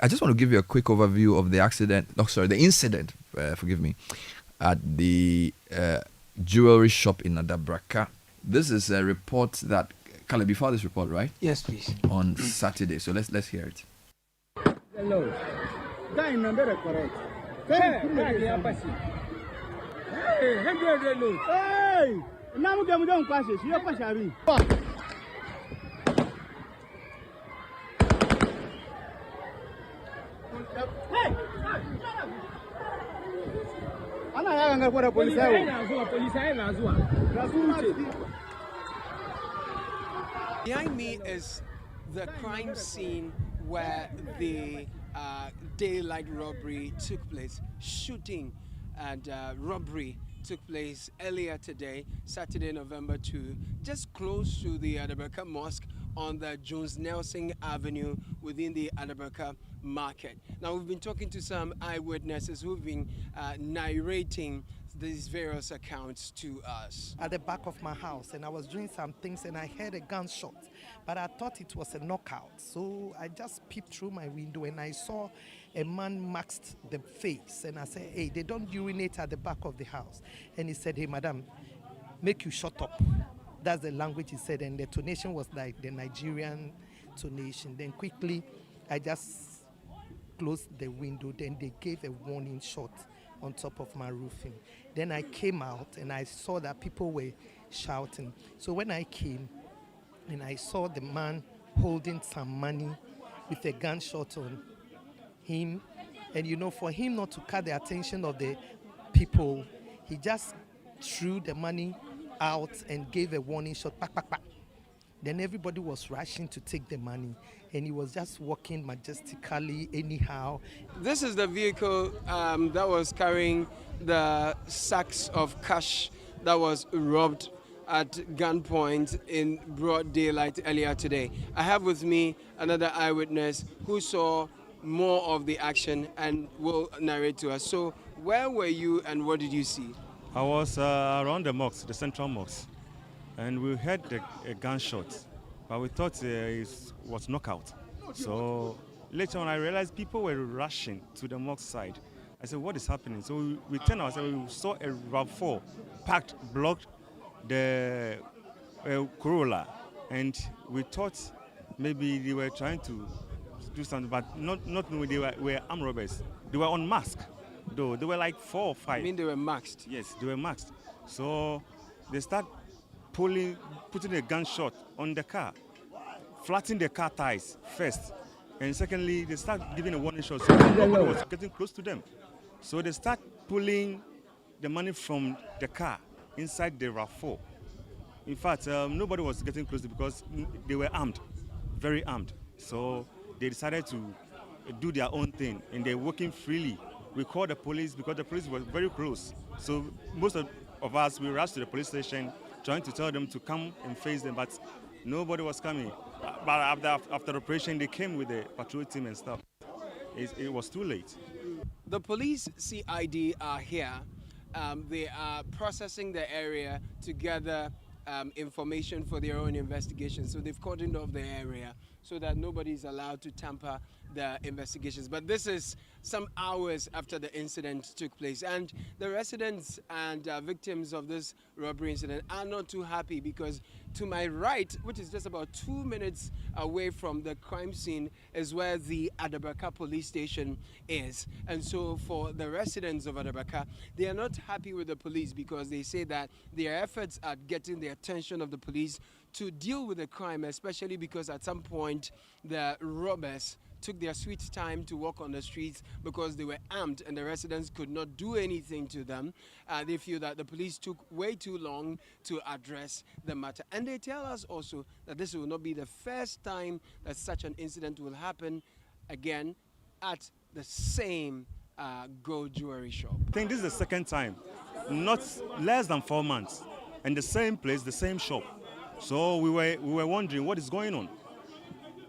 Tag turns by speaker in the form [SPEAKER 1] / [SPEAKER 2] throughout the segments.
[SPEAKER 1] I just want to give you a quick overview of the the incident, forgive me, at the jewelry shop in Adabraka. This is a report that, Kale, before this report, right?
[SPEAKER 2] Yes, please.
[SPEAKER 1] On Saturday. So let's hear it.
[SPEAKER 3] Hello. Guy number correct. Hey, now we don't pass it. You pass it. Hey! Ana kwa polisi.
[SPEAKER 2] Behind me is the crime scene where the daylight robbery took place. Shooting and robbery took place earlier today, Saturday, November 2, just close to the Adabraka Mosque on the Jones Nelson Avenue within the Adabraka market. Now, we've been talking to some eyewitnesses who've been narrating these various accounts to us.
[SPEAKER 4] At the back of my house, and I was doing some things and I heard a gunshot, but I thought it was a knockout. So I just peeped through my window and I saw a man masked the face, and I said, hey, they don't urinate at the back of the house. And he said, hey, madam, make you shut up. That's the language he said, and the tonation was like the Nigerian tonation. Then quickly, I just closed the window. Then they gave a warning shot on top of my roofing. Then I came out and I saw that people were shouting. So when I came and I saw the man holding some money with a gunshot on him, and you know, for him not to cut the attention of the people, he just threw the money out and gave a warning shot, pack, pack, pack. Then everybody was rushing to take the money, and he was just walking majestically anyhow.
[SPEAKER 2] This is the vehicle that was carrying the sacks of cash that was robbed at gunpoint in broad daylight earlier today. I have with me another eyewitness who saw more of the action and will narrate to us. So where were you and what did you see?
[SPEAKER 5] I was around the mosque, the central mosque, and we heard a gunshot, but we thought it was knockout. So later on I realized people were rushing to the mosque side. I said, what is happening? So we turned ourselves, we saw a RAV4 packed, blocked the Corolla, and we thought maybe they were trying to do something, but not knowing they were armed robbers. They were unmasked, though. They were like 4 or 5.
[SPEAKER 2] I mean, they were masked?
[SPEAKER 5] Yes, they were masked. So they start putting a gunshot on the car, flattening the car tires first, and secondly, they start giving a warning shot. So nobody was getting close to them. So they start pulling the money from the car inside the RAV4. In fact, nobody was getting close because they were armed, very armed. So they decided to do their own thing, and they're working freely. We called the police because the police was very close. So most of us, we rushed to the police station trying to tell them to come and face them, but nobody was coming. But after the operation, they came with the patrol team and stuff. It was too late.
[SPEAKER 2] The police CID are here. They are processing the area to gather information for their own investigation. So they've cordoned off the area so that nobody is allowed to tamper the investigations. But this is some hours after the incident took place, and the residents and victims of this robbery incident are not too happy, because to my right, which is just about 2 minutes away from the crime scene, is where the Adabraka police station is. And so for the residents of Adabraka, they are not happy with the police because they say that their efforts at getting the attention of the police to deal with the crime, especially because at some point the robbers took their sweet time to walk on the streets because they were armed and the residents could not do anything to them. They feel that the police took way too long to address the matter. And they tell us also that this will not be the first time that such an incident will happen again at the same gold jewelry shop.
[SPEAKER 5] I think this is the second time, not less than 4 months, and the same place, the same shop. So we were wondering what is going on.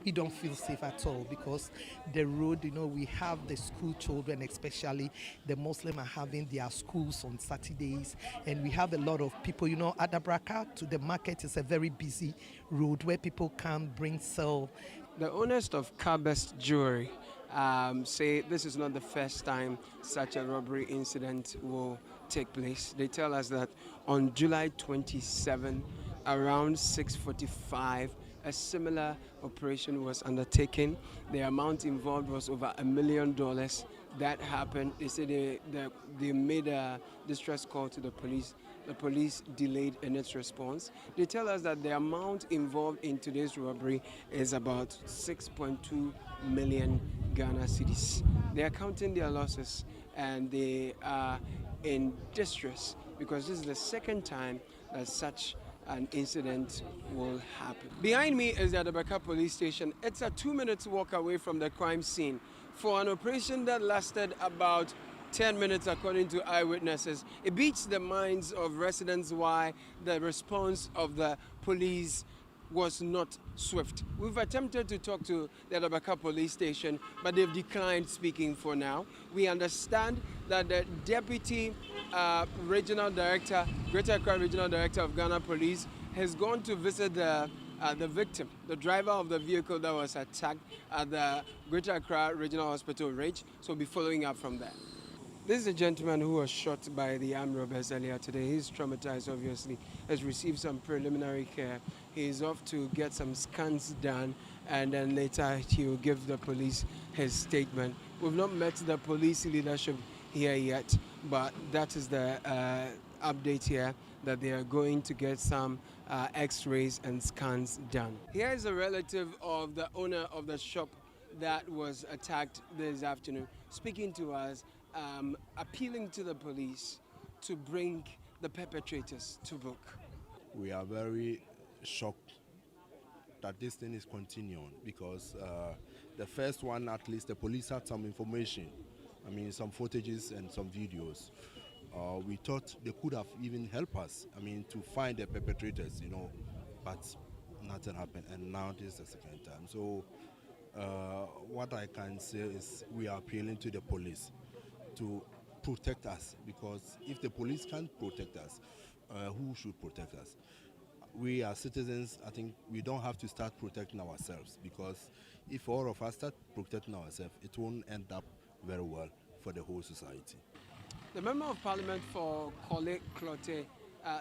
[SPEAKER 4] We don't feel safe at all because the road, you know, we have the school children, especially the Muslims are having their schools on Saturdays, and we have a lot of people, you know, Adabraka to the market is a very busy road where people come, bring, sell.
[SPEAKER 2] The owners of Cashless Jewelry say this is not the first time such a robbery incident will take place. They tell us that on July 27, around 6:45, a similar operation was undertaken. The amount involved was over $1 million. That happened. They said they made a distress call to the police. The police delayed in its response. They tell us that the amount involved in today's robbery is about 6.2 million Ghana cedis. They are counting their losses and they are in distress because this is the second time that such an incident will happen. Behind me is the Adabraka police station. It's a 2-minute walk away from the crime scene. For an operation that lasted about 10 minutes according to eyewitnesses, it beats the minds of residents why the response of the police was not swift. We've attempted to talk to the Adabraka police station, but they've declined speaking for now. We understand that the deputy regional director, Greater Accra Regional Director of Ghana Police, has gone to visit the victim, the driver of the vehicle that was attacked at the Greater Accra Regional Hospital, Ridge. So we'll be following up from there. This is a gentleman who was shot by the armed robbers earlier today. He's traumatized, obviously, has received some preliminary care. He's off to get some scans done, and then later he will give the police his statement. We've not met the police leadership here yet, but that is the update here, that they are going to get some x-rays and scans done. Here is a relative of the owner of the shop that was attacked this afternoon, speaking to us, appealing to the police to bring the perpetrators to book.
[SPEAKER 6] We are very shocked that this thing is continuing because the first one, at least the police had some information. I mean, some footages and some videos. We thought they could have even helped us, I mean, to find the perpetrators, you know, but nothing happened, and now this is the second time. So what I can say is we are appealing to the police to protect us, because if the police can't protect us, who should protect us? We as citizens, I think we don't have to start protecting ourselves, because if all of us start protecting ourselves, it won't end up very well for the whole society.
[SPEAKER 2] The Member of Parliament for Kole Klote,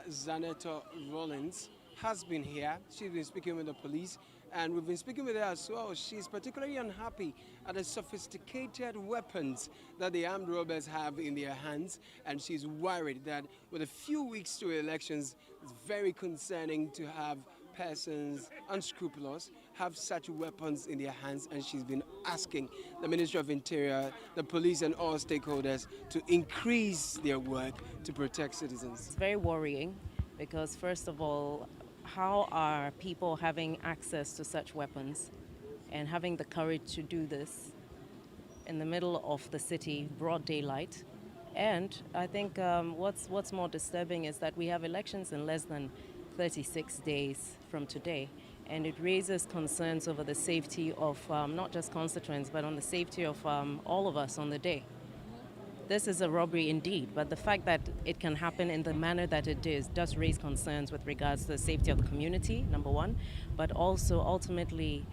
[SPEAKER 2] Zaneto Rollins, has been here. She's been speaking with the police, and we've been speaking with her as well. She's particularly unhappy at the sophisticated weapons that the armed robbers have in their hands, and she's worried that with a few weeks to elections, it's very concerning to have persons unscrupulous have such weapons in their hands, and she's been asking the Ministry of Interior, the police and all stakeholders to increase their work to protect citizens.
[SPEAKER 7] It's very worrying because, first of all, how are people having access to such weapons and having the courage to do this in the middle of the city, broad daylight? And I think what's more disturbing is that we have elections in less than 36 days from today, and it raises concerns over the safety of not just constituents, but on the safety of all of us on the day. This is a robbery indeed, but the fact that it can happen in the manner that it does raise concerns with regards to the safety of the community, number one, but also ultimately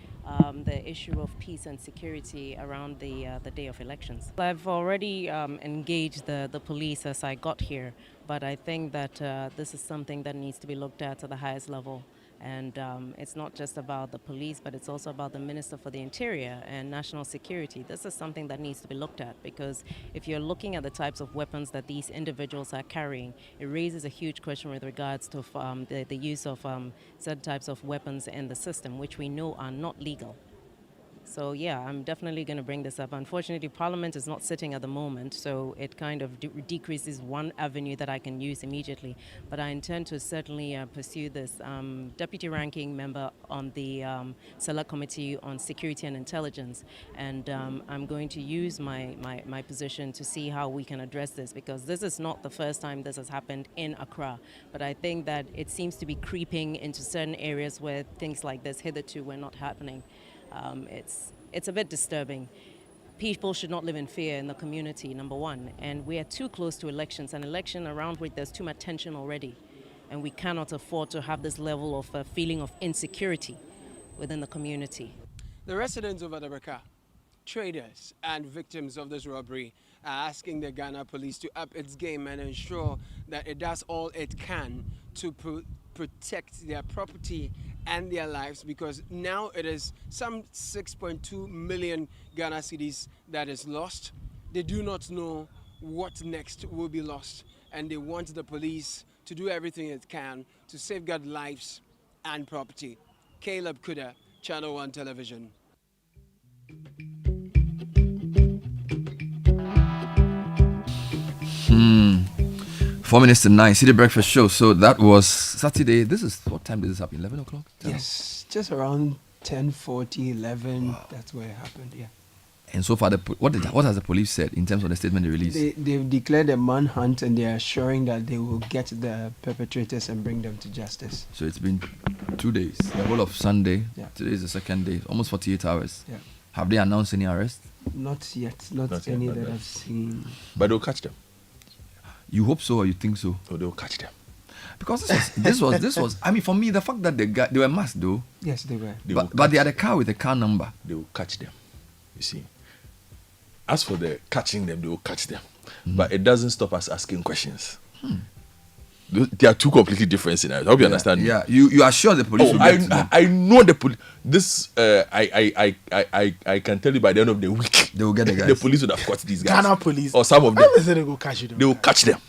[SPEAKER 7] the issue of peace and security around the day of elections. I've already engaged the police as I got here, but I think that this is something that needs to be looked at the highest level. And it's not just about the police, but it's also about the Minister for the Interior and National Security. This is something that needs to be looked at, because if you're looking at the types of weapons that these individuals are carrying, it raises a huge question with regards to the use of certain types of weapons in the system, which we know are not legal. So yeah, I'm definitely going to bring this up. Unfortunately, Parliament is not sitting at the moment, so it kind of decreases one avenue that I can use immediately. But I intend to certainly pursue this. Deputy Ranking Member on the Select Committee on Security and Intelligence, and I'm going to use my position to see how we can address this, because this is not the first time this has happened in Accra. But I think that it seems to be creeping into certain areas where things like this hitherto were not happening. It's a bit disturbing. People should not live in fear in the community, number one. And we are too close to elections, an election around which there's too much tension already. And we cannot afford to have this level of feeling of insecurity within the community.
[SPEAKER 2] The residents of Adabraka traders and victims of this robbery are asking the Ghana police to up its game and ensure that it does all it can to protect their property and their lives, because now it is some 6.2 million Ghana cedis that is lost. They do not know what next will be lost, and they want the police to do everything it can to safeguard lives and property. Caleb Kuda, Channel One Television.
[SPEAKER 1] 4 minutes to 9, City Breakfast Show. So that was Saturday. This is, what time did this happen? 11 o'clock? 10
[SPEAKER 2] Yes, just around 10:40, 11. Wow. That's where it happened, yeah.
[SPEAKER 1] And so far, what has the police said in terms of the statement they released?
[SPEAKER 2] They've declared a manhunt, and they are assuring that they will get the perpetrators and bring them to justice.
[SPEAKER 1] So it's been 2 days, the whole of Sunday.
[SPEAKER 2] Yeah.
[SPEAKER 1] Today is the second day, almost 48 hours.
[SPEAKER 2] Yeah.
[SPEAKER 1] Have they announced any arrests?
[SPEAKER 2] Not yet, not any that I've seen.
[SPEAKER 8] But they'll catch them.
[SPEAKER 1] You hope so, or you think so?
[SPEAKER 8] So they'll catch them.
[SPEAKER 1] Because this was. I mean, for me, the fact that they were masked though.
[SPEAKER 2] Yes, they were.
[SPEAKER 1] But they had a car with a car number.
[SPEAKER 8] They will catch them. You see. As for the catching them, they will catch them. But it doesn't stop us asking questions. They are two completely different scenarios. I hope you understand me.
[SPEAKER 1] Yeah, you are sure the police will get them.
[SPEAKER 8] I know the police. This I can tell you by the end of the week
[SPEAKER 1] they will get the guys.
[SPEAKER 8] The police would have caught these guys.
[SPEAKER 3] Ghana police.
[SPEAKER 8] Or some of them.
[SPEAKER 3] They will catch them.
[SPEAKER 8] They will catch them.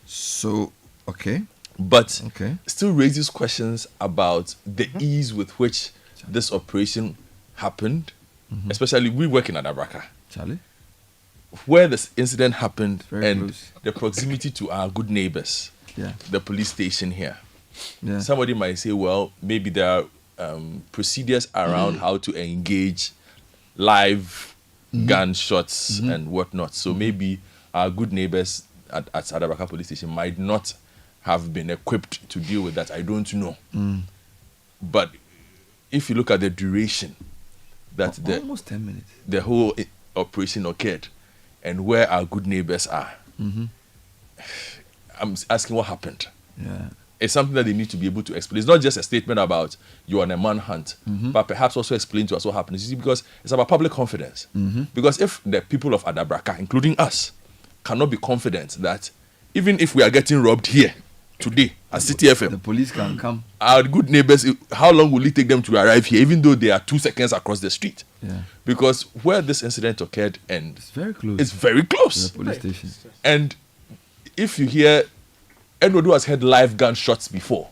[SPEAKER 1] So, okay.
[SPEAKER 8] But
[SPEAKER 1] okay.
[SPEAKER 8] Still raises questions about the ease with which this operation happened. Especially, we work in Adabraka.
[SPEAKER 1] Charlie?
[SPEAKER 8] Where this incident happened and
[SPEAKER 1] close.
[SPEAKER 8] The proximity to our good neighbors.
[SPEAKER 1] Yeah.
[SPEAKER 8] The police station here.
[SPEAKER 1] Yeah.
[SPEAKER 8] Somebody might say, well, maybe there are procedures around how to engage live gunshots and whatnot. So maybe our good neighbors at Adabraka police station might not have been equipped to deal with that. I don't know. But if you look at the duration that
[SPEAKER 1] almost 10 minutes,
[SPEAKER 8] the whole operation occurred and where our good neighbors are, I'm asking what happened.
[SPEAKER 1] Yeah.
[SPEAKER 8] It's something that they need to be able to explain. It's not just a statement about you on a manhunt, but perhaps also explain to us what happened. You see, because it's about public confidence. Because if the people of Adabraka, including us, cannot be confident that even if we are getting robbed here today at City FM,
[SPEAKER 1] the police can come.
[SPEAKER 8] Our good neighbors, how long will it take them to arrive here, even though they are 2 seconds across the street?
[SPEAKER 1] Yeah.
[SPEAKER 8] Because where this incident occurred, and
[SPEAKER 1] it's very close.
[SPEAKER 8] It's very close.
[SPEAKER 1] To the police station.
[SPEAKER 8] And if you hear anyone who has heard live gunshots before,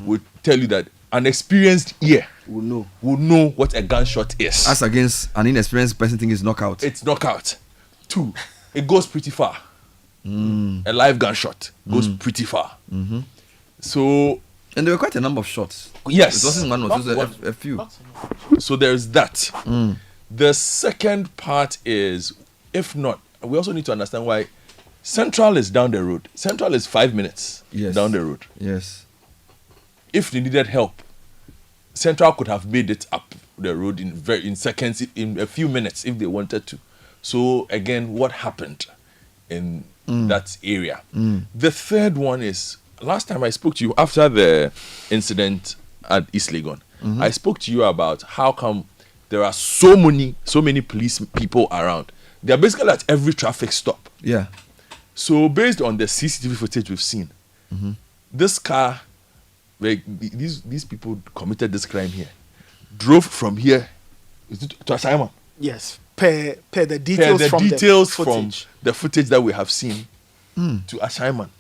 [SPEAKER 8] would tell you that an experienced ear will know what a gunshot is.
[SPEAKER 1] As against an inexperienced person thinking it's knockout.
[SPEAKER 8] It's knockout. 2, it goes pretty far. A live gunshot goes pretty far. So,
[SPEAKER 1] and there were quite a number of shots.
[SPEAKER 8] Yes.
[SPEAKER 1] It wasn't one, it was a few.
[SPEAKER 8] So there's that. The second part is, if not, we also need to understand why Central is down the road. Central is 5 minutes down the road.
[SPEAKER 1] Yes.
[SPEAKER 8] If they needed help, Central could have made it up the road in seconds, in a few minutes if they wanted to. So again, what happened in that area? The third one is, last time I spoke to you after the incident at East Legon, I spoke to you about how come there are so many police people around. They are basically at every traffic stop.
[SPEAKER 1] Yeah.
[SPEAKER 8] So based on the CCTV footage we've seen, this car, where these people committed this crime here, drove from here to Ashaiman.
[SPEAKER 3] Yes, per the details
[SPEAKER 8] from the footage that we have seen to Ashaiman.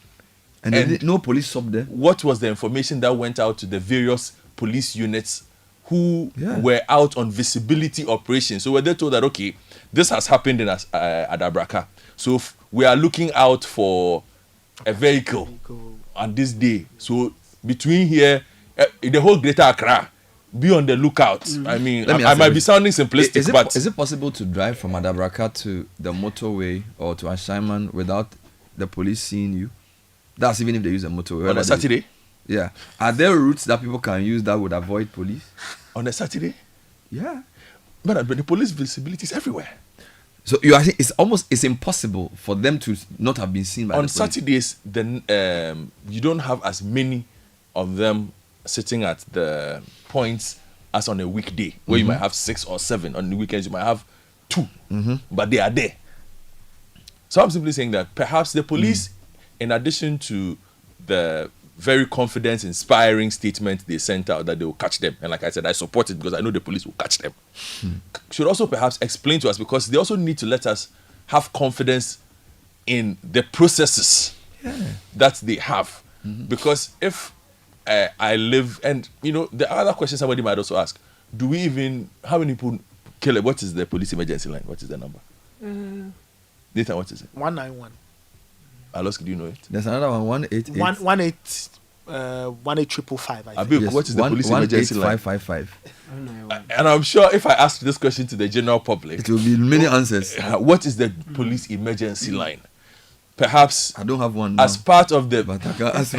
[SPEAKER 1] And no police stopped there.
[SPEAKER 8] What was the information that went out to the various police units who were out on visibility operations? So were they told that, okay, this has happened in Adabraka, so we are looking out for a vehicle on this day. So between here, the whole Greater Accra, be on the lookout. I mean, I might be sounding simplistic, but
[SPEAKER 1] is it possible to drive from Adabraka to the motorway or to Ashaiman without the police seeing you? That's even if they use a motorway.
[SPEAKER 8] On a Saturday?
[SPEAKER 1] Yeah. Are there routes that people can use that would avoid police?
[SPEAKER 8] On a Saturday?
[SPEAKER 1] Yeah.
[SPEAKER 8] But the police visibility is everywhere.
[SPEAKER 1] So you are saying it's impossible for them to not have been seen by
[SPEAKER 8] on
[SPEAKER 1] the police.
[SPEAKER 8] Saturdays, then you don't have as many of them sitting at the points as on a weekday, where you might have 6 or 7. On the weekends, you might have two, but they are there. So I'm simply saying that perhaps the police, in addition to the very confidence inspiring statement they sent out that they will catch them, and like I said, I support it because I know the police will catch them, should also perhaps explain to us, because they also need to let us have confidence in the processes that they have. Because if I live, and the other question somebody might also ask, how many people kill it? What is the police emergency line? What is the number? Nathan, what is it?
[SPEAKER 3] 191.
[SPEAKER 8] Aloski, do you know it?
[SPEAKER 1] There's another one, 188.
[SPEAKER 3] 18555. I think.
[SPEAKER 8] Abib, what is the police emergency line?
[SPEAKER 1] 18555.
[SPEAKER 8] And I'm sure if I ask this question to the general public,
[SPEAKER 1] It will be many answers.
[SPEAKER 8] what is the police emergency line? Perhaps
[SPEAKER 1] I don't have one now,
[SPEAKER 8] as part of the
[SPEAKER 1] but I can ask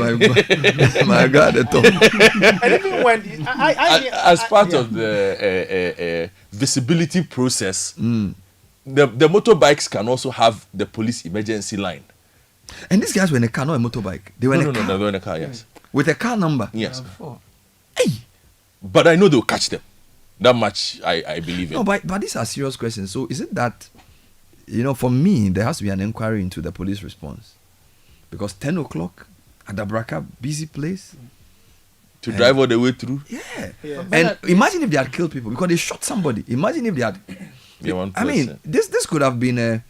[SPEAKER 1] my God at all.
[SPEAKER 3] And even when
[SPEAKER 8] as part of the visibility process, the motorbikes can also have the police emergency line.
[SPEAKER 1] And these guys were in a car, not a motorbike. They were in a car
[SPEAKER 8] No, they were in a car, yes.
[SPEAKER 1] with a car number.
[SPEAKER 8] Yes.
[SPEAKER 1] Hey,
[SPEAKER 8] But I know they'll catch them. That much I believe in.
[SPEAKER 1] no, but these are serious questions. So is it that, for me, there has to be an inquiry into the police response, because 10 o'clock at Adabraka, busy place.
[SPEAKER 8] To drive all the way through?
[SPEAKER 3] Yeah.
[SPEAKER 1] And imagine if they had killed people because they shot somebody. Imagine if they had.
[SPEAKER 8] One
[SPEAKER 1] I mean,
[SPEAKER 8] person.
[SPEAKER 1] this could have been a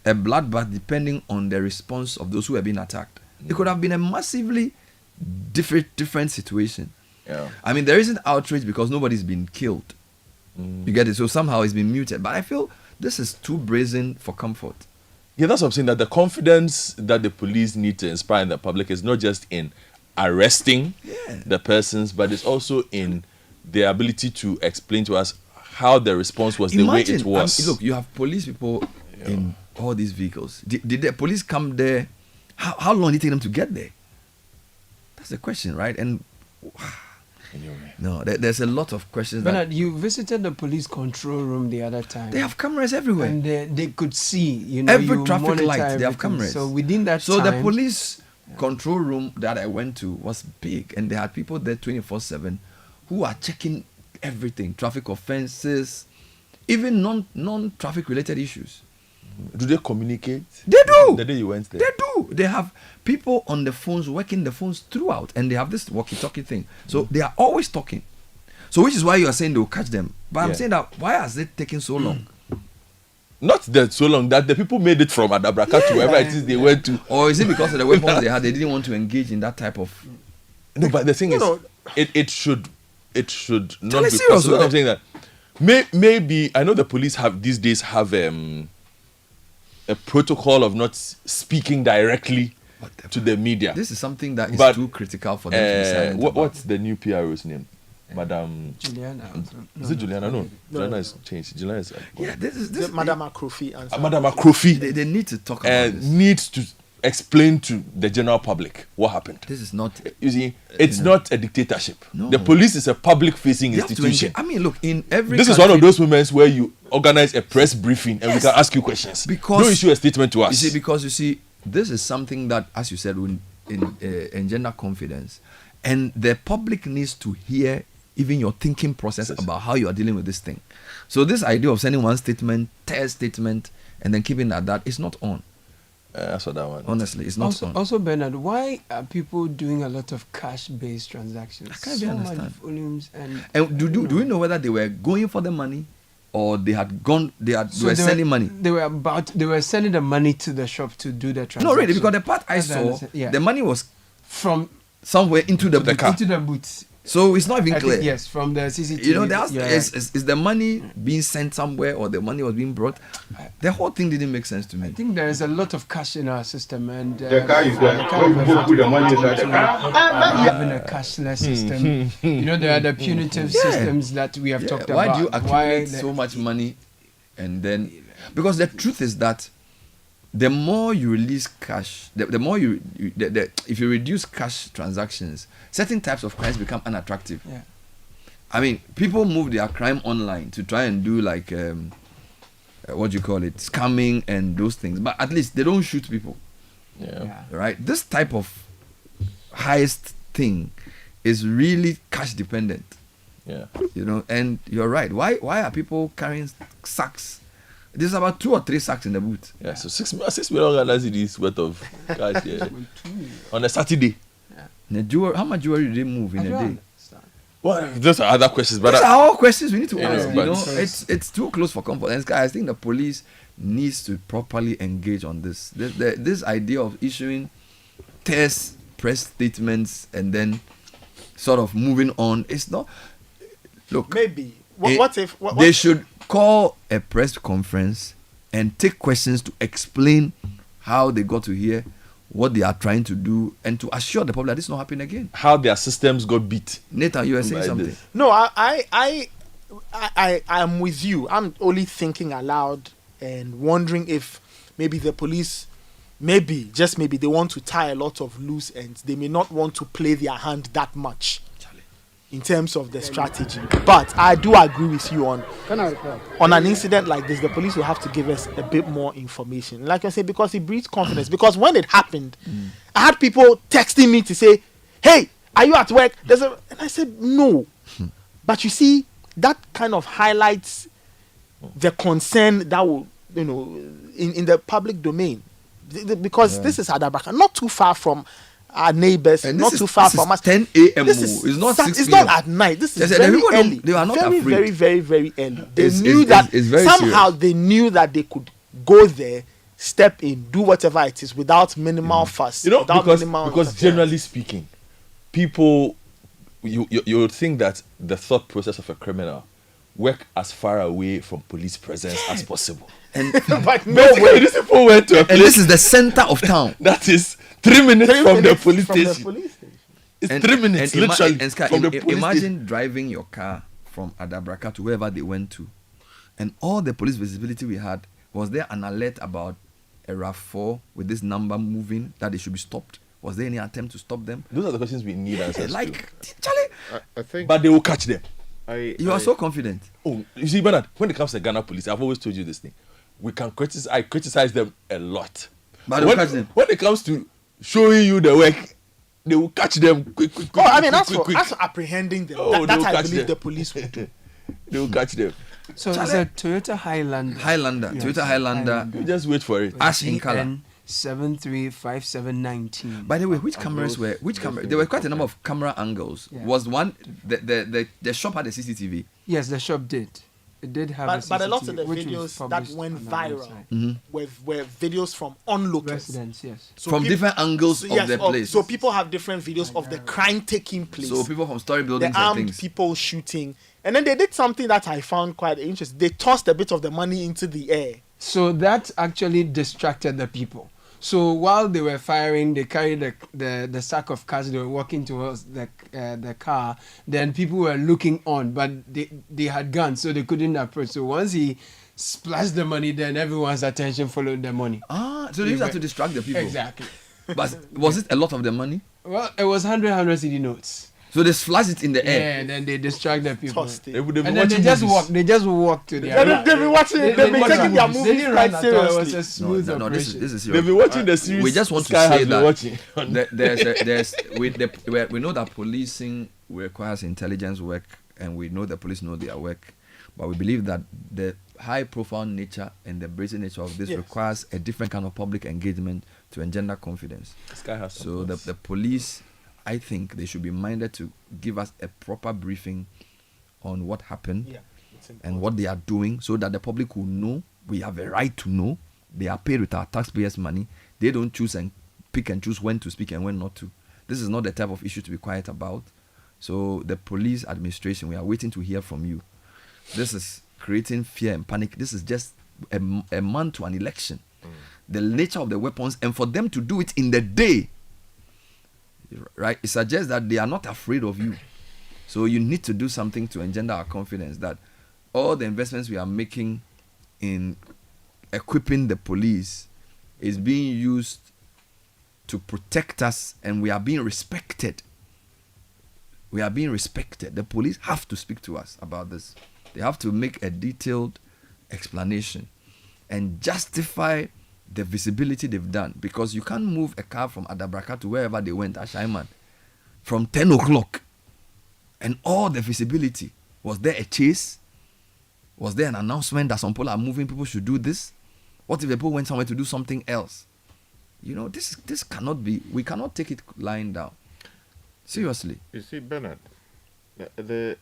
[SPEAKER 1] bloodbath depending on the response of those who have been attacked. It could have been a massively different situation.
[SPEAKER 8] Yeah.
[SPEAKER 1] I mean, there isn't outrage because nobody's been killed. You get it? So somehow it's been muted. But I feel this is too brazen for comfort.
[SPEAKER 8] Yeah, that's what I'm saying, that the confidence that the police need to inspire in the public is not just in arresting the persons, but it's also in their ability to explain to us how the response was, the way it was.
[SPEAKER 1] Look, you have police people in all these vehicles. Did the police come there? How long did it take them to get there? That's the question, right? And
[SPEAKER 8] Anyway.
[SPEAKER 1] no, there's a lot of questions.
[SPEAKER 2] Bernard, you visited the police control room the other time.
[SPEAKER 1] They have cameras everywhere.
[SPEAKER 2] And they could see,
[SPEAKER 1] Every
[SPEAKER 2] you
[SPEAKER 1] traffic
[SPEAKER 2] monitor
[SPEAKER 1] light, they have
[SPEAKER 2] everything.
[SPEAKER 1] cameras.
[SPEAKER 2] So within that
[SPEAKER 1] So
[SPEAKER 2] time,
[SPEAKER 1] the police control room that I went to was big, and they had people there 24/7 who are checking everything, traffic offenses, even non-traffic related issues.
[SPEAKER 8] Do they communicate?
[SPEAKER 1] They do.
[SPEAKER 8] The day you went there?
[SPEAKER 1] They do. They have people on the phones working the phones throughout, and they have this walkie-talkie thing. So they are always talking. So which is why you are saying they will catch them. But I'm saying that why has it taken so long?
[SPEAKER 8] Not that so long, that the people made it from Adabraka to wherever it is they went to.
[SPEAKER 1] Or is it because of the weapons they had? They didn't want to engage in that type of.
[SPEAKER 8] No, but the thing is,
[SPEAKER 3] no.
[SPEAKER 8] it should not
[SPEAKER 1] Tell
[SPEAKER 8] be
[SPEAKER 1] us serious,
[SPEAKER 8] possible.
[SPEAKER 1] right?
[SPEAKER 8] I'm saying that maybe I know the police these days have a protocol of not speaking directly to the media.
[SPEAKER 1] This is something that is
[SPEAKER 8] But,
[SPEAKER 1] too critical for them to be silent about.
[SPEAKER 8] what's the new PRO's name? Madam.
[SPEAKER 2] Juliana.
[SPEAKER 8] Is it Juliana? No. Juliana is changed. Juliana is.
[SPEAKER 1] Yeah, this is
[SPEAKER 3] Madam Akrofi answered.
[SPEAKER 8] Madam Akrofi
[SPEAKER 1] they need to talk about this.
[SPEAKER 8] needs to explain to the general public what happened.
[SPEAKER 1] This is not.
[SPEAKER 8] You see, it's not a dictatorship.
[SPEAKER 1] No.
[SPEAKER 8] The police is a public-facing
[SPEAKER 1] They have to
[SPEAKER 8] institution.
[SPEAKER 1] engage. I mean, look, in every.
[SPEAKER 8] This is
[SPEAKER 1] country,
[SPEAKER 8] one of those moments where you organize a press briefing and we can ask you questions.
[SPEAKER 1] Because-
[SPEAKER 8] don't issue a statement to us.
[SPEAKER 1] You see, because this is something that, as you said, will engender confidence, and the public needs to hear even your thinking process about how you are dealing with this thing. So this idea of sending one statement, third statement, and then keeping it at that is not on.
[SPEAKER 8] That's what that one.
[SPEAKER 1] Honestly, it's not on.
[SPEAKER 2] Also, Bernard, why are people doing a lot of cash-based transactions?
[SPEAKER 1] I can't even
[SPEAKER 2] so
[SPEAKER 1] understand.
[SPEAKER 2] much volumes and
[SPEAKER 1] And do we know whether they were going for the money, or they had gone? They were sending money.
[SPEAKER 2] They were sending the money to the shop to do the transaction.
[SPEAKER 1] No, really, because the part I
[SPEAKER 2] That's what I
[SPEAKER 1] saw,
[SPEAKER 2] understand. Yeah.
[SPEAKER 1] the money was
[SPEAKER 2] from
[SPEAKER 1] somewhere into the car.
[SPEAKER 2] into the boots.
[SPEAKER 1] So it's not even
[SPEAKER 2] I
[SPEAKER 1] clear.
[SPEAKER 2] think, yes, from the CCTV.
[SPEAKER 1] You know, that's,
[SPEAKER 2] you're right.
[SPEAKER 1] is the money being sent somewhere, or the money was being brought? The whole thing didn't make sense to me.
[SPEAKER 2] I think there is a lot of cash in our system, and
[SPEAKER 9] The car is
[SPEAKER 2] for
[SPEAKER 9] there.
[SPEAKER 2] the kind of
[SPEAKER 9] When people
[SPEAKER 2] effort
[SPEAKER 9] put the
[SPEAKER 2] we
[SPEAKER 9] money
[SPEAKER 2] put
[SPEAKER 9] inside the
[SPEAKER 2] into
[SPEAKER 9] car.
[SPEAKER 2] having a cashless system. There are the punitive systems that we have talked
[SPEAKER 1] Why
[SPEAKER 2] about.
[SPEAKER 1] do you accumulate
[SPEAKER 2] the-
[SPEAKER 1] so much money, and then because the truth is that the more you release cash, the more if you reduce cash transactions, certain types of crimes become unattractive.
[SPEAKER 2] Yeah.
[SPEAKER 1] I mean, people move their crime online to try and do like what do you call it, scamming and those things, but at least they don't shoot people.
[SPEAKER 8] Yeah.
[SPEAKER 1] Right? This type of heist thing is really cash dependent.
[SPEAKER 8] Yeah.
[SPEAKER 1] And you're right. Why are people carrying sacks? There's about 2 or 3 sacks in the boot.
[SPEAKER 8] Yeah, so 6 million Ghana cedis worth of cash on a Saturday.
[SPEAKER 1] How much jewelry did they move in a day?
[SPEAKER 8] Well, those are other questions, but
[SPEAKER 1] These are all questions we need to ask.
[SPEAKER 8] but-
[SPEAKER 1] It's too close for comfort. And I think the police needs to properly engage on this. This idea of issuing terse press statements and then sort of moving on. It's not. Look,
[SPEAKER 3] Maybe. What if
[SPEAKER 1] they should call a press conference and take questions to explain how they got to here, what they are trying to do, and to assure the public that this is not happening again.
[SPEAKER 8] how their systems got beat.
[SPEAKER 1] Nathan, you were saying
[SPEAKER 8] by
[SPEAKER 1] something.
[SPEAKER 8] this.
[SPEAKER 3] No, I am with you. I'm only thinking aloud and wondering if maybe the police, just maybe, they want to tie a lot of loose ends. They may not want to play their hand that much in terms of the strategy. But I do agree with you on an incident like this. The police will have to give us a bit more information. Like I said, because it breeds confidence. Because when it happened, I had people texting me to say, "Hey, are you at work?" And I said, "No." But you see, that kind of highlights the concern that will, in the public domain. Because this is Adabraka, not too far from our neighbors,
[SPEAKER 1] And
[SPEAKER 3] not
[SPEAKER 1] this
[SPEAKER 3] too
[SPEAKER 1] is-
[SPEAKER 3] far
[SPEAKER 1] this is
[SPEAKER 3] from us.
[SPEAKER 1] 10 a.m.
[SPEAKER 3] This is
[SPEAKER 1] It's not 6
[SPEAKER 3] It's
[SPEAKER 1] p.m.
[SPEAKER 3] not at night. This is
[SPEAKER 1] Yes, and
[SPEAKER 3] very
[SPEAKER 1] people don't-
[SPEAKER 3] early.
[SPEAKER 1] they are not
[SPEAKER 3] very,
[SPEAKER 1] afraid.
[SPEAKER 3] very, very, very early. They
[SPEAKER 1] It's-
[SPEAKER 3] knew
[SPEAKER 1] it's-
[SPEAKER 3] that
[SPEAKER 1] it's very
[SPEAKER 3] somehow
[SPEAKER 1] serious.
[SPEAKER 3] they knew that they could go there, step in, do whatever it is without minimal fuss. Without minimal
[SPEAKER 8] because
[SPEAKER 3] interference.
[SPEAKER 8] generally speaking, people you would think that the thought process of a criminal work as far away from police presence as possible.
[SPEAKER 1] And,
[SPEAKER 3] But no
[SPEAKER 8] Basically,
[SPEAKER 3] way.
[SPEAKER 8] these people went to a
[SPEAKER 1] and
[SPEAKER 8] place
[SPEAKER 1] this is the center of town.
[SPEAKER 8] that is 3 minutes
[SPEAKER 3] 3
[SPEAKER 8] from the
[SPEAKER 3] minutes
[SPEAKER 8] police
[SPEAKER 3] from the
[SPEAKER 8] station.
[SPEAKER 3] police station.
[SPEAKER 8] It's
[SPEAKER 1] And-
[SPEAKER 8] 3 minutes,
[SPEAKER 1] and ima-
[SPEAKER 8] literally,
[SPEAKER 1] and Sky,
[SPEAKER 8] from the police
[SPEAKER 1] imagine
[SPEAKER 8] station.
[SPEAKER 1] driving your car from Adabraka to wherever they went to, and all the police visibility we had. Was there an alert about a RAV4 with this number moving that they should be stopped? Was there any attempt to stop them?
[SPEAKER 8] Those are the questions we need answers to.
[SPEAKER 1] Like, Charlie,
[SPEAKER 9] I think
[SPEAKER 8] But they will catch them.
[SPEAKER 1] you are so confident.
[SPEAKER 8] Oh, you see, Bernard, when it comes to Ghana police, I've always told you this thing. I criticize them a lot.
[SPEAKER 1] But they'll catch them.
[SPEAKER 8] When it comes to showing you the work, they will catch them quick.
[SPEAKER 3] Oh, I mean,
[SPEAKER 8] quick.
[SPEAKER 3] as for apprehending them,
[SPEAKER 8] Oh,
[SPEAKER 3] that
[SPEAKER 8] they'll
[SPEAKER 3] I
[SPEAKER 8] catch
[SPEAKER 3] believe
[SPEAKER 8] them.
[SPEAKER 3] the police will do.
[SPEAKER 8] They will catch them.
[SPEAKER 2] So it's a Toyota Highlander.
[SPEAKER 1] Highlander, Toyota Highlander,
[SPEAKER 8] You just wait for it.
[SPEAKER 1] ash in color.
[SPEAKER 2] GN 735719.
[SPEAKER 1] By the way, which cameras were? Which camera? There were quite a number of camera angles.
[SPEAKER 2] Yeah.
[SPEAKER 1] Was one the shop had a CCTV?
[SPEAKER 2] Yes, the shop did. It did have
[SPEAKER 3] But a lot
[SPEAKER 2] CCTV,
[SPEAKER 3] of the
[SPEAKER 2] which was
[SPEAKER 3] videos that
[SPEAKER 2] published
[SPEAKER 3] went
[SPEAKER 2] on our
[SPEAKER 3] viral
[SPEAKER 2] website.
[SPEAKER 3] were videos from onlookers.
[SPEAKER 2] Residents, yes.
[SPEAKER 3] So
[SPEAKER 1] From
[SPEAKER 3] peop-
[SPEAKER 1] different angles of the place.
[SPEAKER 3] So people have different videos of the crime taking place.
[SPEAKER 1] So people from story buildings
[SPEAKER 3] the
[SPEAKER 1] and
[SPEAKER 3] armed
[SPEAKER 1] things.
[SPEAKER 3] people shooting. And then they did something that I found quite interesting. They tossed a bit of the money into the air.
[SPEAKER 2] So that actually distracted the people. So while they were firing, they carried the sack of cash. They were walking towards the car. Then people were looking on, but they had guns, so they couldn't approach. So once he splashed the money, then everyone's attention followed the money.
[SPEAKER 1] So they used that to distract the people.
[SPEAKER 2] Exactly.
[SPEAKER 1] But was it a lot of the money?
[SPEAKER 2] Well, it was 100 CD notes.
[SPEAKER 1] So they flashed it in the
[SPEAKER 2] Yeah,
[SPEAKER 1] air.
[SPEAKER 2] and then they distract the people.
[SPEAKER 3] Tossed it.
[SPEAKER 8] They would have
[SPEAKER 2] And
[SPEAKER 8] been
[SPEAKER 2] then
[SPEAKER 8] watching
[SPEAKER 2] they just
[SPEAKER 8] movies.
[SPEAKER 2] walk. They just walk to their.
[SPEAKER 3] They've been watching. They've been taking their movies
[SPEAKER 2] didn't
[SPEAKER 3] quite
[SPEAKER 2] run at all. It was
[SPEAKER 3] seriously.
[SPEAKER 2] a smooth
[SPEAKER 1] No,
[SPEAKER 2] operation.
[SPEAKER 1] this is
[SPEAKER 8] They've
[SPEAKER 1] serious.
[SPEAKER 8] been watching the series.
[SPEAKER 1] We just want to
[SPEAKER 8] Sky has
[SPEAKER 1] say
[SPEAKER 8] been
[SPEAKER 1] that
[SPEAKER 8] watching.
[SPEAKER 1] we know that policing requires intelligence work, and we know the police know their work, but we believe that the high-profile nature and the brazen nature of this
[SPEAKER 3] Yes.
[SPEAKER 1] requires a different kind of public engagement to engender confidence.
[SPEAKER 8] Sky has
[SPEAKER 1] So the police, I think they should be minded to give us a proper briefing on what happened
[SPEAKER 3] Yeah, it's
[SPEAKER 1] and what they are doing, so that the public will know. We have a right to know. They are paid with our taxpayers' money. They don't choose and pick and choose when to speak and when not to. This is not the type of issue to be quiet about. So the police administration, we are waiting to hear from you. This is creating fear and panic. This is just a month to an election. The nature of the weapons, and for them to do it in the day, right? It suggests that they are not afraid of you. So you need to do something to engender our confidence that all the investments we are making in equipping the police is being used to protect us, and we are being respected. We are being respected. The police have to speak to us about this. They have to make a detailed explanation and justify the visibility they've done, because you can't move a car from Adabraka to wherever they went, Ashaiman, from 10 o'clock, and all the visibility. Was there a chase? Was there an announcement that some people are moving, people should do this? What if the people went somewhere to do something else? You know, this cannot be, we cannot take it lying down. Seriously.
[SPEAKER 9] You see, Bernard, the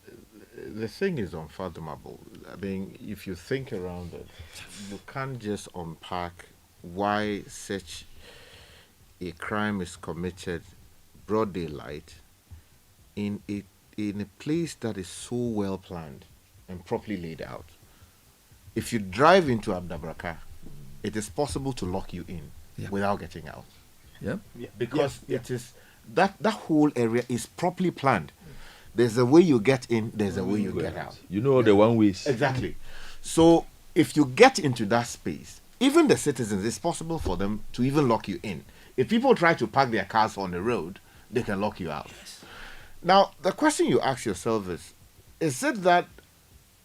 [SPEAKER 9] thing is unfathomable. I mean, if you think around it, you can't just unpack why such a crime is committed broad daylight in a place that is so well planned and properly laid out. If you drive into Adabraka, it is possible to lock you in without getting out.
[SPEAKER 1] Yep.
[SPEAKER 3] Yeah.
[SPEAKER 9] Because it is that whole area is properly planned. There's a way you get in, there's a way you get out.
[SPEAKER 8] You know the one ways.
[SPEAKER 9] Exactly. So if you get into that space, even the citizens, it's possible for them to even lock you in. If people try to park their cars on the road, they can lock you out. Now, the question you ask yourself is it that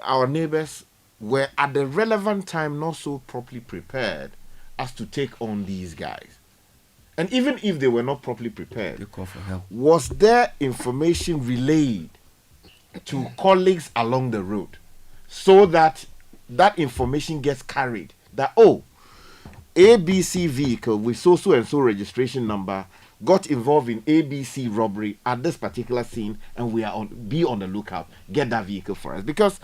[SPEAKER 9] our neighbors were at the relevant time not so properly prepared as to take on these guys? And even if they were not properly prepared,
[SPEAKER 1] They call for help.
[SPEAKER 9] was there information relayed to colleagues along the road so that that information gets carried? That, oh, ABC vehicle with so and so registration number got involved in ABC robbery at this particular scene, and we are be on the lookout. Get that vehicle for us. Because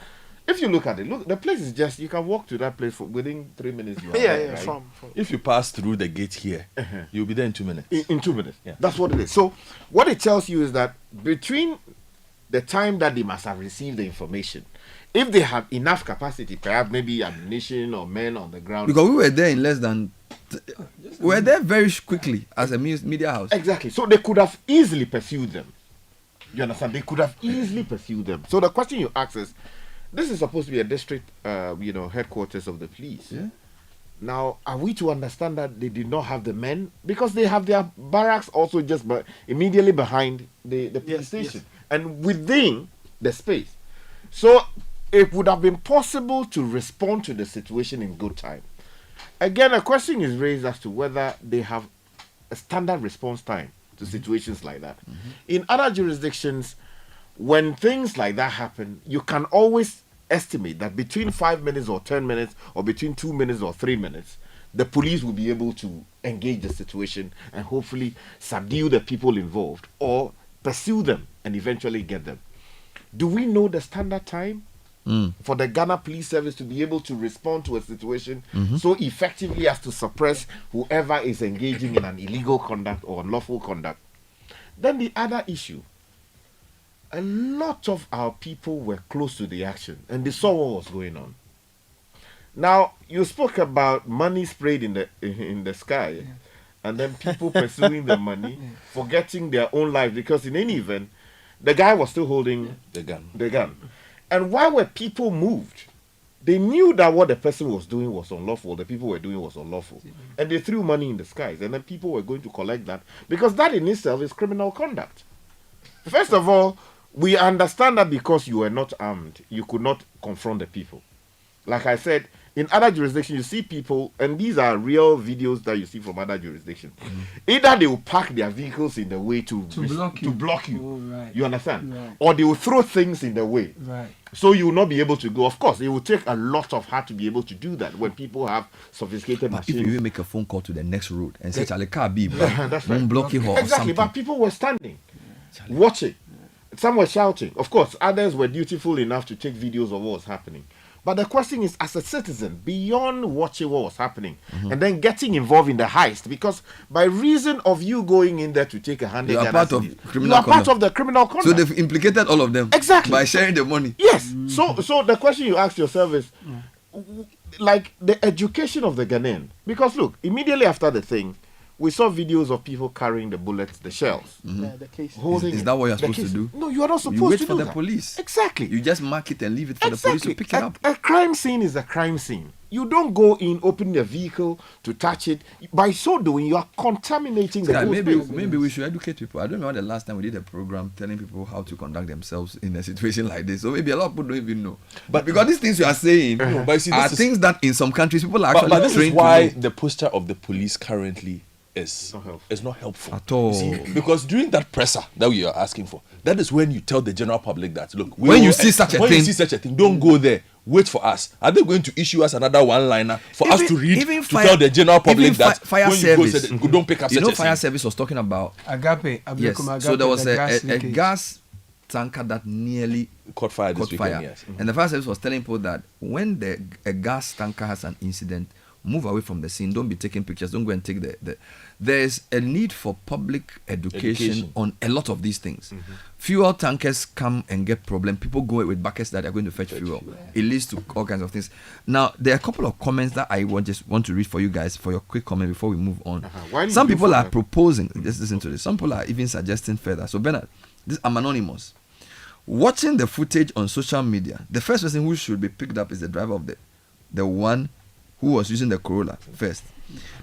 [SPEAKER 9] if you look at it, look, the place is just, you can walk to that place within 3 minutes. You are there, right?
[SPEAKER 3] From
[SPEAKER 8] If you pass through the gate here, you'll be there in 2 minutes.
[SPEAKER 9] In 2 minutes.
[SPEAKER 8] Yeah.
[SPEAKER 9] That's what it is. So what it tells you is that between the time that they must have received the information, if they have enough capacity, perhaps maybe ammunition or men on the ground.
[SPEAKER 1] Because we were there in less than... we were there very quickly as a media house.
[SPEAKER 9] Exactly. So they could have easily pursued them. You understand? They could have easily pursued them. So the question you ask is, this is supposed to be a district, headquarters of the police.
[SPEAKER 1] Yeah.
[SPEAKER 9] Now, are we to understand that they did not have the men? Because they have their barracks also just immediately behind the police station. And within the space. So it would have been possible to respond to the situation in good time. Again, a question is raised as to whether they have a standard response time to situations like that. In other jurisdictions, when things like that happen, you can always estimate that between 5 minutes or 10 minutes or between 2 minutes or 3 minutes, the police will be able to engage the situation and hopefully subdue the people involved or pursue them and eventually get them. Do we know the standard time for the Ghana Police Service to be able to respond to a situation so effectively as to suppress whoever is engaging in an illegal conduct or unlawful conduct? Then the other issue, a lot of our people were close to the action and they saw what was going on. Now, you spoke about money sprayed in the sky and then people pursuing the money, forgetting their own life, because in any event, the guy was still holding
[SPEAKER 8] The gun.
[SPEAKER 9] the gun. And why were people moved? They knew that what the person was doing was unlawful, the people were doing was unlawful. And they threw money in the skies, and then people were going to collect that, because that in itself is criminal conduct. First of all, we understand that because you were not armed, you could not confront the people. Like I said, in other jurisdictions, you see people, and these are real videos that you see from other jurisdictions. Either they will park their vehicles in the way to block you.
[SPEAKER 2] Oh, right.
[SPEAKER 9] You understand?
[SPEAKER 2] Right.
[SPEAKER 9] Or they will throw things in the way.
[SPEAKER 2] Right.
[SPEAKER 9] So you will not be able to go. Of course, it will take a lot of heart to be able to do that when people have sophisticated
[SPEAKER 1] But if
[SPEAKER 9] machines.
[SPEAKER 1] you even make a phone call to the next road and say, Charlie, car be,
[SPEAKER 9] That's right.
[SPEAKER 1] block it or
[SPEAKER 9] Exactly,
[SPEAKER 1] something.
[SPEAKER 9] but people were standing, watching. Some were shouting. Of course, others were dutiful enough to take videos of what was happening. But the question is, as a citizen, beyond watching what was happening and then getting involved in the heist, because by reason of you going in there to take a hand,
[SPEAKER 1] You are part of criminal
[SPEAKER 9] you are part
[SPEAKER 1] conduct.
[SPEAKER 9] of the criminal conduct.
[SPEAKER 1] So they've implicated all of them.
[SPEAKER 9] Exactly.
[SPEAKER 1] By sharing the money.
[SPEAKER 9] Yes. So the question you ask yourself is, like, the education of the Ghanaian. Because look, immediately after the thing, we saw videos of people carrying the bullets, the shells.
[SPEAKER 3] the case.
[SPEAKER 9] Holding
[SPEAKER 1] Is that what you're
[SPEAKER 9] the
[SPEAKER 1] supposed to
[SPEAKER 9] case.
[SPEAKER 1] do?
[SPEAKER 9] No, you are not supposed
[SPEAKER 1] You wait
[SPEAKER 9] to
[SPEAKER 1] for
[SPEAKER 9] do
[SPEAKER 1] the
[SPEAKER 9] that.
[SPEAKER 1] police.
[SPEAKER 9] Exactly.
[SPEAKER 1] You just mark it and leave it for the police to pick it up.
[SPEAKER 9] A crime scene is a crime scene. You don't go in, open the vehicle to touch it. By so doing, you are contaminating the
[SPEAKER 1] Yeah,
[SPEAKER 9] whole
[SPEAKER 1] maybe
[SPEAKER 9] space.
[SPEAKER 1] we should educate people. I don't remember the last time we did a program telling people how to conduct themselves in a situation like this. So maybe a lot of people don't even know. But because these things you are saying
[SPEAKER 8] But you see,
[SPEAKER 1] are
[SPEAKER 8] this is-
[SPEAKER 1] things that in some countries people are actually
[SPEAKER 8] But this is
[SPEAKER 1] trained
[SPEAKER 8] why
[SPEAKER 1] to know.
[SPEAKER 8] the posture of the police currently is not helpful
[SPEAKER 1] At all.
[SPEAKER 8] Because during that presser that we are asking for, that is when you tell the general public that look,
[SPEAKER 1] When you see such a thing,
[SPEAKER 8] don't go there. Wait for us. Are they going to issue us another one-liner for us to read to tell the general public that
[SPEAKER 1] fire
[SPEAKER 8] when
[SPEAKER 1] service,
[SPEAKER 8] you go, don't pick up such a
[SPEAKER 1] fire
[SPEAKER 8] thing?
[SPEAKER 1] service was talking about
[SPEAKER 2] Agape.
[SPEAKER 1] yes. So there was a gas tanker that nearly
[SPEAKER 8] caught fire this weekend, yes.
[SPEAKER 1] And the fire service was telling people that when a gas tanker has an incident, move away from the scene. Don't be taking pictures. Don't go and take the there's a need for public education on a lot of these things. Fuel tankers come and get problem. People go with buckets that are going to fetch fuel. It leads to all kinds of things. Now, there are a couple of comments that I just want to read for you guys for your quick comment before we move on. Some people are proposing, just listen to this. Some people are even suggesting further. So, Bernard, I'm anonymous. Watching the footage on social media, the first person who should be picked up is the driver of the one who was using the Corolla first.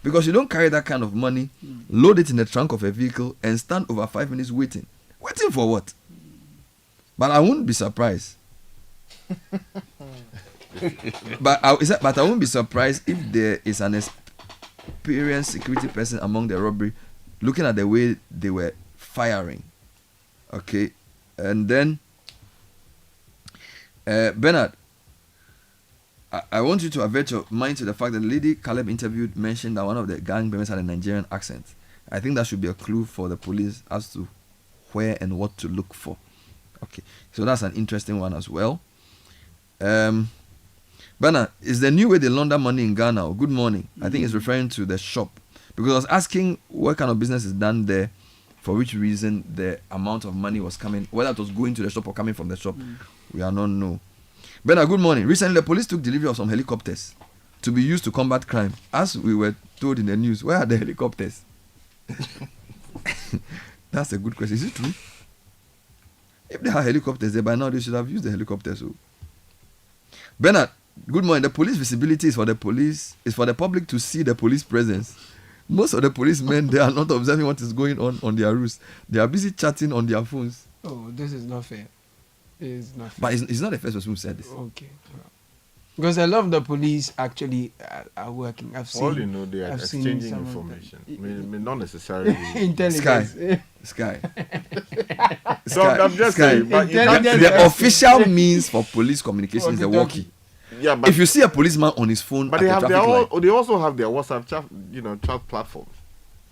[SPEAKER 1] Because you don't carry that kind of money, load it in the trunk of a vehicle, and stand over 5 minutes waiting. Waiting for what? But I wouldn't be surprised. but I wouldn't be surprised if there is an experienced security person among the robbery looking at the way they were firing. Okay? And then, Bernard, I want you to avert your mind to the fact that the lady Caleb interviewed mentioned that one of the gang members had a Nigerian accent. I think that should be a clue for the police as to where and what to look for. Okay, so that's an interesting one as well. Bernard, is the new way they launder money in Ghana? Good morning. I think it's referring to the shop. Because I was asking what kind of business is done there, for which reason the amount of money was coming, whether it was going to the shop or coming from the shop. We are not know. Bernard, good morning. Recently, the police took delivery of some helicopters to be used to combat crime. As we were told in the news, where are the helicopters? That's a good question. Is it true? If they have helicopters there, by now they should have used the helicopters. So. Bernard, good morning. The police visibility is for the police, is for the public to see the police presence. Most of the policemen, they are not observing what is going on their routes. They are busy chatting on their phones.
[SPEAKER 2] Oh, this is not fair. It's not fair.
[SPEAKER 1] But it's not the first person who said this.
[SPEAKER 2] Okay. Because a lot of the police actually are working. I've seen.
[SPEAKER 9] All you know, they are exchanging information. Not necessarily.
[SPEAKER 2] Intelligence.
[SPEAKER 1] Sky.
[SPEAKER 9] So I'm just saying. But
[SPEAKER 1] the official means for police communication is the walkie.
[SPEAKER 9] Yeah, but
[SPEAKER 1] if you see a policeman on his phone,
[SPEAKER 9] but they also have their WhatsApp chat platforms.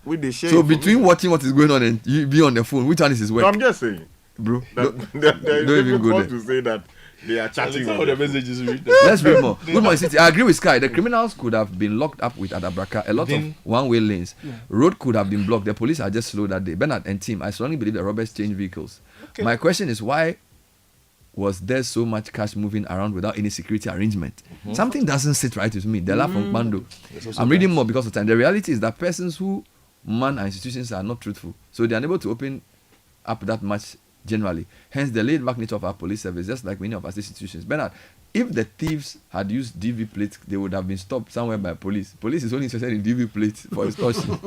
[SPEAKER 9] With the share.
[SPEAKER 1] So between watching what is going on and you be on the phone, which one is his work?
[SPEAKER 9] No, I'm just saying,
[SPEAKER 1] bro.
[SPEAKER 9] Don't even go there. To say that they are chatting.
[SPEAKER 8] All the messages read.
[SPEAKER 1] Let's read more. Good morning, City. I agree with Sky. The criminals could have been locked up with Adabraka. A lot of one-way lanes. Yeah. Road could have been blocked. The police are just slow that day. Bernard and team, I strongly believe the robbers change vehicles. Okay. My question is, why was there so much cash moving around without any security arrangement? Something doesn't sit right with me. The laugh from Bando. I'm reading more because of time. The reality is that persons who man our institutions are not truthful, so they are unable to open up that much generally. Hence the laid back nature of our police service, just like many of our institutions. Bernard, if the thieves had used DV plates, they would have been stopped somewhere by police. Police is only interested in DV plates for extortion.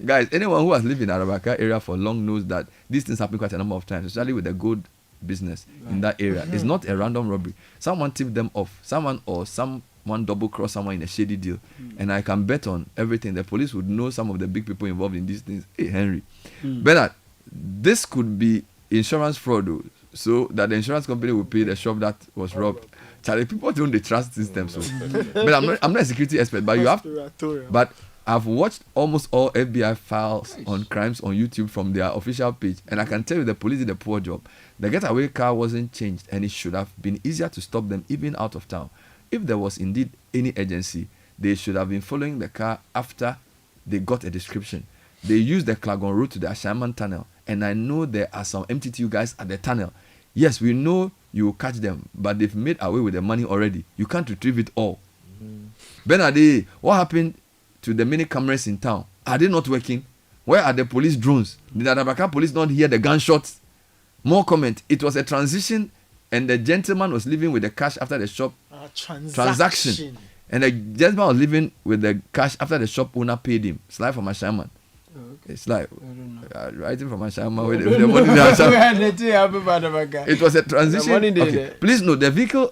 [SPEAKER 1] Guys, anyone who has lived in Adabraka area for long knows that these things happen quite a number of times, especially with the gold business in that area. It's not a random robbery. Someone tipped them off. Someone double cross someone in a shady deal. And I can bet on everything the police would know some of the big people involved in these things. Hey, Henry. Bernard, this could be insurance fraud, though, so that the insurance company will pay the shop that was robbed. Charlie, people don't they trust systems. So. But I'm not a security expert, but you have. But I've watched almost all FBI files on crimes on YouTube from their official page, and I can tell you the police did a poor job. The getaway car wasn't changed, and it should have been easier to stop them even out of town. If there was indeed any agency, they should have been following the car after they got a description. They used the Klagon route to the Ashaman tunnel, and I know there are some MTTU guys at the tunnel. Yes, we know you will catch them, but they've made away with the money already. You can't retrieve it all. Bernard, what happened to the many cameras in town? Are they not working? Where are the police drones? Did the Adabraka police not hear the gunshots? More comment. It was a transition, and the gentleman was living with the cash after the shop transaction. And the gentleman was living with the cash after the shop owner paid him. It's like from a shaman. Okay. It's like writing from a shaman with the money. It was a transition. Okay. Please note the vehicle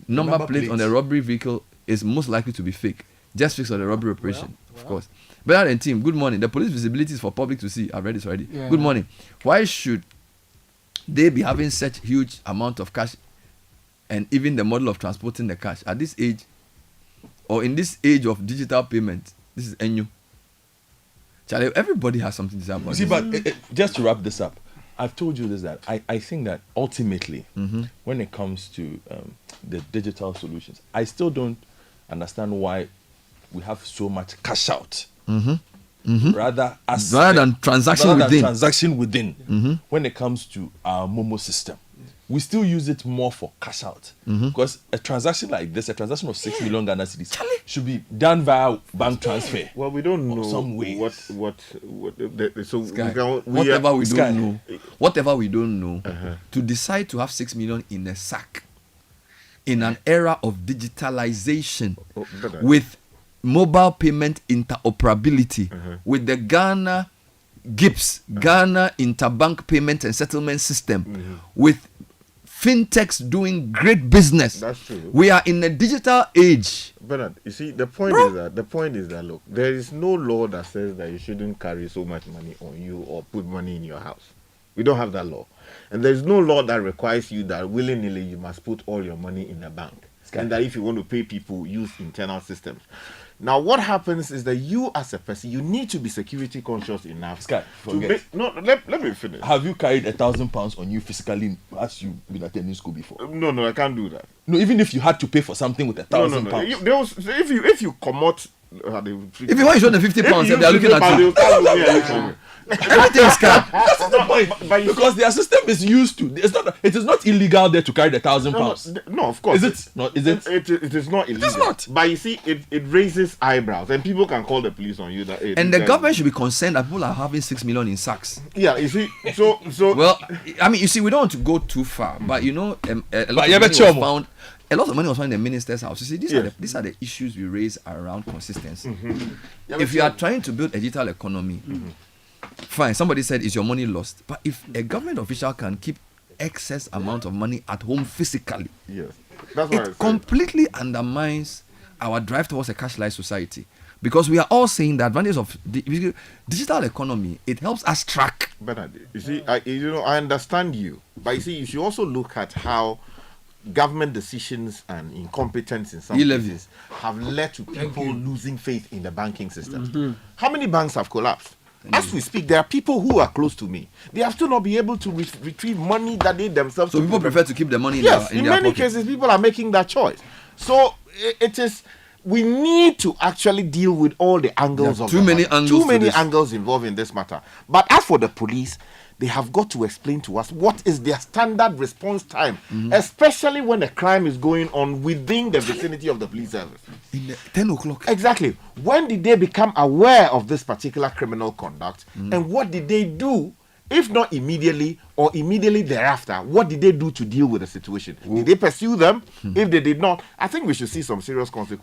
[SPEAKER 1] number plate on the robbery vehicle is most likely to be fake. just fixed on the robbery operation, of course. Bernard and team, good morning. The police visibility is for public to see. I've read this already.
[SPEAKER 2] Yeah.
[SPEAKER 1] Good morning. Why should they be having such huge amount of cash, and even the model of transporting the cash at this age, or in this age of digital payment? This is Enyo. Charlie, everybody has something to say about
[SPEAKER 8] You see,
[SPEAKER 1] this.
[SPEAKER 8] but just to wrap this up, I've told you this, that I think that ultimately, when it comes to the digital solutions, I still don't understand why we have so much cash out. Rather than transaction within. When it comes to our Momo system, we still use it more for cash out, because a transaction like this, a transaction of 6 million Ghana cedis, should be done via bank transfer.
[SPEAKER 9] Well, we don't know
[SPEAKER 8] some ways.
[SPEAKER 1] Whatever we don't know, to decide to have 6 million in a sack in an era of digitalization with mobile payment interoperability with the Ghana GIPS, Ghana Interbank Payment and Settlement System, with fintechs doing great business.
[SPEAKER 9] That's true.
[SPEAKER 1] We are in a digital age.
[SPEAKER 9] Bernard, you see, the point is that look, there is no law that says that you shouldn't carry so much money on you or put money in your house. We don't have that law. And there is no law that requires you that willy-nilly you must put all your money in a bank. And that if you want to pay people, use internal systems. Now, what happens is that you, as a person, you need to be security conscious enough.
[SPEAKER 8] Sky,
[SPEAKER 9] let me finish.
[SPEAKER 8] Have you carried £1,000 on you physically as you've been attending school before?
[SPEAKER 9] No, I can't do that.
[SPEAKER 8] No, even if you had to pay for something with £1,000.
[SPEAKER 9] No. If you come out,
[SPEAKER 1] if you want to show the £50, they are looking at you. Everything is scam.
[SPEAKER 8] That's the point. Because their system is used to. It is not illegal there to carry the £1,000.
[SPEAKER 9] No, of course.
[SPEAKER 8] Is it not? Is it?
[SPEAKER 9] It is not illegal.
[SPEAKER 8] It is not.
[SPEAKER 9] But you see, it raises eyebrows, and people can call the police on you.
[SPEAKER 1] And the government should be concerned that people are having 6 million in sacks.
[SPEAKER 9] Yeah, you see, so.
[SPEAKER 1] Well, I mean, you see, we don't want to go too far, but you know, a lot of money was found in the minister's house. You see, these are the issues we raise around consistency. If you are trying to build a digital economy, fine, somebody said, is your money lost? But if a government official can keep excess amount of money at home physically,
[SPEAKER 9] that's what
[SPEAKER 1] it completely undermines our drive towards a cashless society. Because we are all saying the advantage of the digital economy, it helps us track.
[SPEAKER 9] But you see, I understand you. But you see, you should also look at how government decisions and incompetence in some cases have led to people losing faith in the banking system. How many banks have collapsed? As we speak, there are people who are close to me. They have still not been able to retrieve money that they themselves.
[SPEAKER 1] So people prefer to keep the money in
[SPEAKER 9] in many cases, people are making that choice. So it is. We need to actually deal with all the angles of
[SPEAKER 1] too many
[SPEAKER 9] angles involved in this matter. But as for the police, they have got to explain to us what is their standard response time, especially when a crime is going on within the vicinity of the police service.
[SPEAKER 1] In the 10 o'clock.
[SPEAKER 9] Exactly. When did they become aware of this particular criminal conduct, and what did they do? If not immediately or immediately thereafter, what did they do to deal with the situation? Did they pursue them? If they did not, I think we should see some serious consequences.